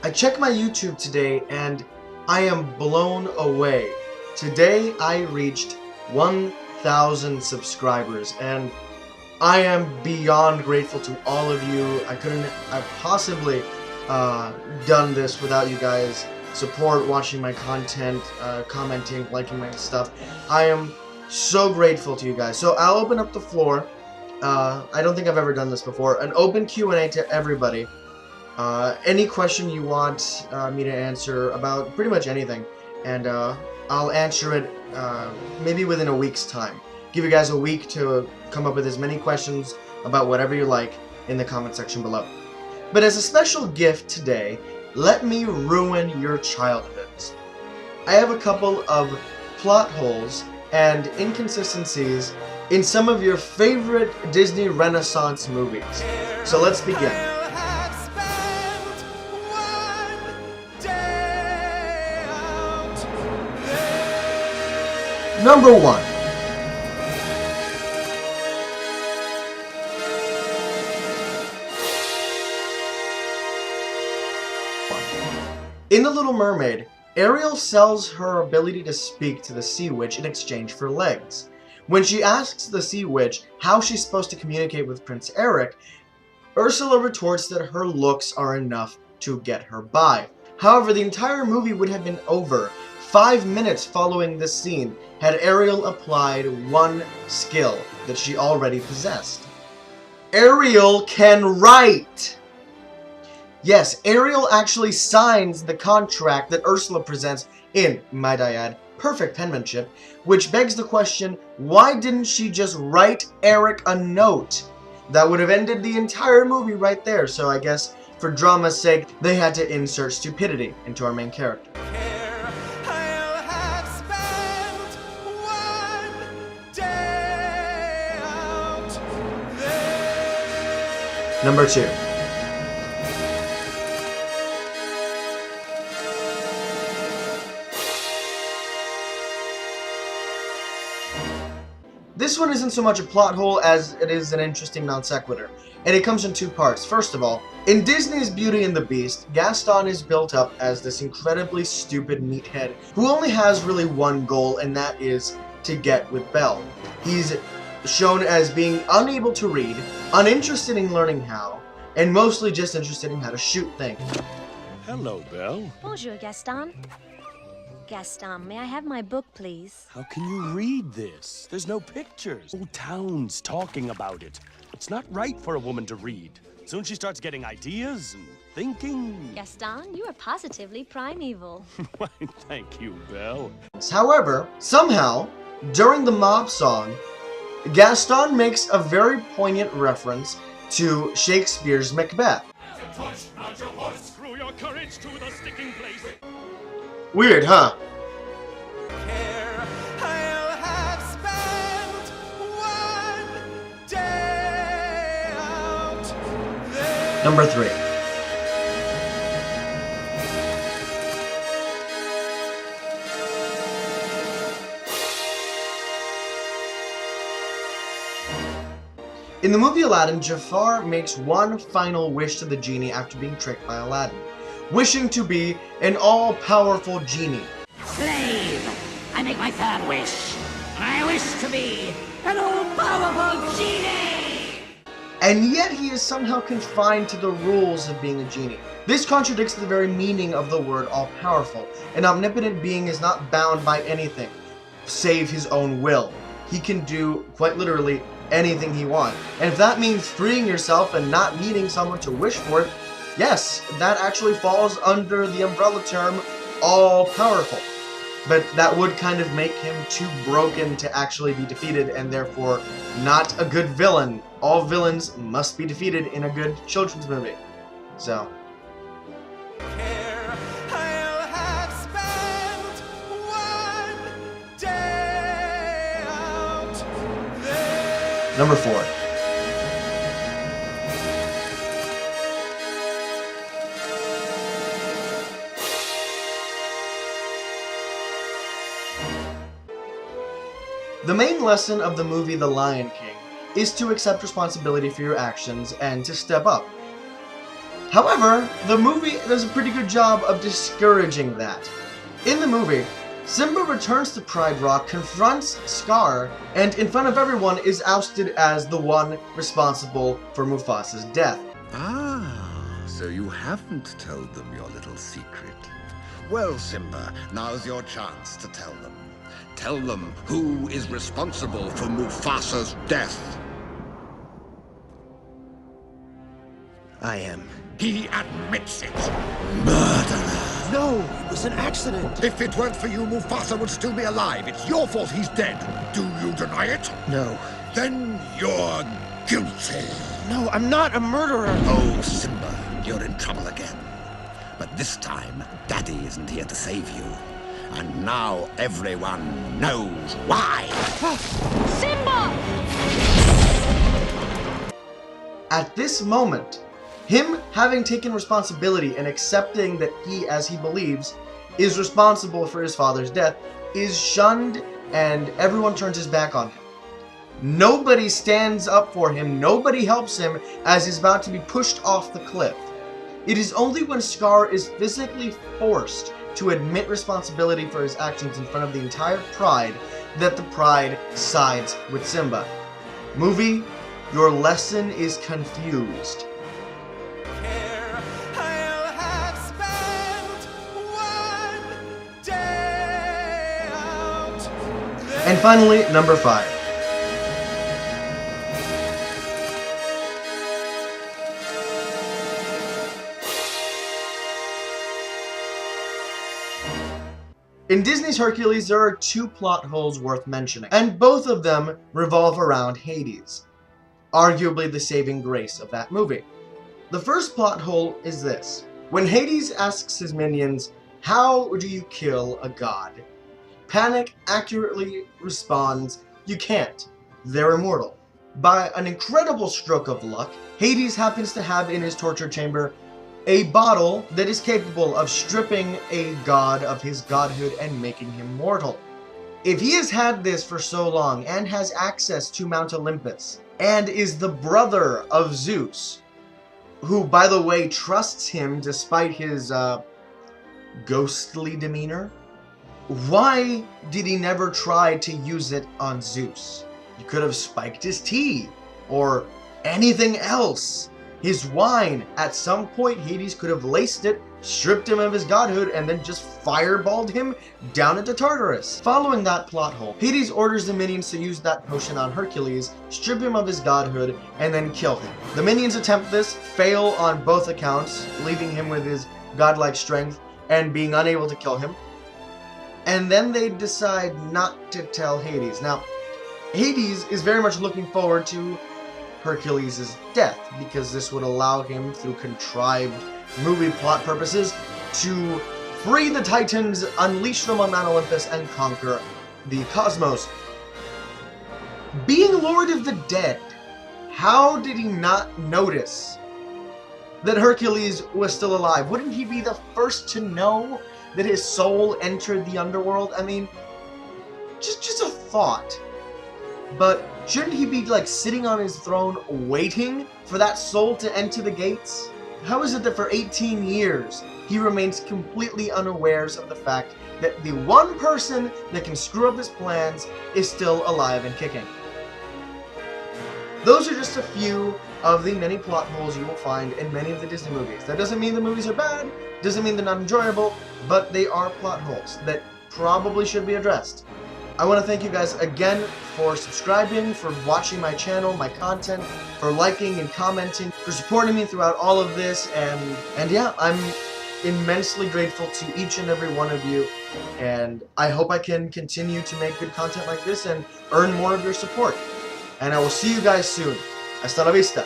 I checked my YouTube today and I am blown away. Today I reached 1,000 subscribers and I am beyond grateful to all of you. I couldn't have possibly done this without you guys' support, watching my content, commenting, liking my stuff. I am so grateful to you guys. So I'll open up the floor. I don't think I've ever done this before. An open Q&A to everybody. Any question you want me to answer about pretty much anything, and I'll answer it maybe within a week's time. Give you guys a week to come up with as many questions about whatever you like in the comment section below. But as a special gift today, let me ruin your childhoods. I have a couple of plot holes and inconsistencies in some of your favorite Disney Renaissance movies. So let's begin. Number 1. In The Little Mermaid, Ariel sells her ability to speak to the Sea Witch in exchange for legs. When she asks the Sea Witch how she's supposed to communicate with Prince Eric, Ursula retorts that her looks are enough to get her by. However, the entire movie would have been over 5 minutes following this scene had Ariel applied one skill that she already possessed. Ariel can write! Yes, Ariel actually signs the contract that Ursula presents in, might I add, perfect penmanship, which begs the question, why didn't she just write Eric a note? That would have ended the entire movie right there, so I guess for drama's sake, they had to insert stupidity into our main character. Number 2. This one isn't so much a plot hole as it is an interesting non sequitur, and it comes in 2 parts. First of all, in Disney's Beauty and the Beast, Gaston is built up as this incredibly stupid meathead who only has really one goal, and that is to get with Belle. He's shown as being unable to read, uninterested in learning how, and mostly just interested in how to shoot things. Hello, Belle. Bonjour, Gaston. Gaston, may I have my book, please? How can you read this? There's no pictures. Whole town's talking about it. It's not right for a woman to read. Soon she starts getting ideas and thinking. Gaston, you are positively primeval. Why, thank you, Belle. However, somehow, during the mob song, Gaston makes a very poignant reference to Shakespeare's Macbeth. Weird, huh? Number 3. In the movie Aladdin, Jafar makes one final wish to the genie after being tricked by Aladdin, wishing to be an all-powerful genie. Slave, I make my 3rd wish. I wish to be an all-powerful genie! And yet he is somehow confined to the rules of being a genie. This contradicts the very meaning of the word all-powerful. An omnipotent being is not bound by anything, save his own will. He can do, quite literally, anything he wants. And if that means freeing yourself and not needing someone to wish for it, yes, that actually falls under the umbrella term all-powerful. But that would kind of make him too broken to actually be defeated, and therefore not a good villain. All villains must be defeated in a good children's movie. So. Number 4. The main lesson of the movie The Lion King is to accept responsibility for your actions and to step up. However, the movie does a pretty good job of discouraging that. In the movie, Simba returns to Pride Rock, confronts Scar, and in front of everyone is ousted as the one responsible for Mufasa's death. Ah, so you haven't told them your little secret. Well, Simba, now's your chance to tell them. Tell them who is responsible for Mufasa's death. I am. He admits it. Murderer. No, it was an accident. If it weren't for you, Mufasa would still be alive. It's your fault he's dead. Do you deny it? No. Then you're guilty. No, I'm not a murderer. Oh, Simba, you're in trouble again. But this time, Daddy isn't here to save you. And now everyone knows why. Simba! At this moment, him having taken responsibility and accepting that he, as he believes, is responsible for his father's death, is shunned and everyone turns his back on him. Nobody stands up for him, nobody helps him as he's about to be pushed off the cliff. It is only when Scar is physically forced to admit responsibility for his actions in front of the entire Pride that the Pride sides with Simba. Movie, your lesson is confused. And finally, number 5. In Disney's Hercules, there are 2 plot holes worth mentioning, and both of them revolve around Hades, arguably the saving grace of that movie. The first plot hole is this. When Hades asks his minions, "How do you kill a god?" Panic accurately responds, "You can't. They're immortal." By an incredible stroke of luck, Hades happens to have in his torture chamber a bottle that is capable of stripping a god of his godhood and making him mortal. If he has had this for so long and has access to Mount Olympus and is the brother of Zeus, who, by the way, trusts him despite his ghostly demeanor, why did he never try to use it on Zeus? He could have spiked his tea or anything else. His wine. At some point, Hades could have laced it, stripped him of his godhood, and then just fireballed him down into Tartarus. Following that plot hole, Hades orders the minions to use that potion on Hercules, strip him of his godhood, and then kill him. The minions attempt this, fail on both accounts, leaving him with his godlike strength and being unable to kill him. And then they decide not to tell Hades. Now, Hades is very much looking forward to Hercules' death, because this would allow him, through contrived movie plot purposes, to free the Titans, unleash them on Mount Olympus, and conquer the cosmos. Being Lord of the Dead, how did he not notice that Hercules was still alive? Wouldn't he be the first to know that his soul entered the underworld? I mean, just a thought. But shouldn't he be, like, sitting on his throne waiting for that soul to enter the gates? How is it that for 18 years he remains completely unawares of the fact that the one person that can screw up his plans is still alive and kicking? Those are just a few of the many plot holes you will find in many of the Disney movies. That doesn't mean the movies are bad, doesn't mean they're not enjoyable, but they are plot holes that probably should be addressed. I want to thank you guys again for subscribing, for watching my channel, my content, for liking and commenting, for supporting me throughout all of this, and yeah, I'm immensely grateful to each and every one of you, and I hope I can continue to make good content like this and earn more of your support. And I will see you guys soon. Hasta la vista.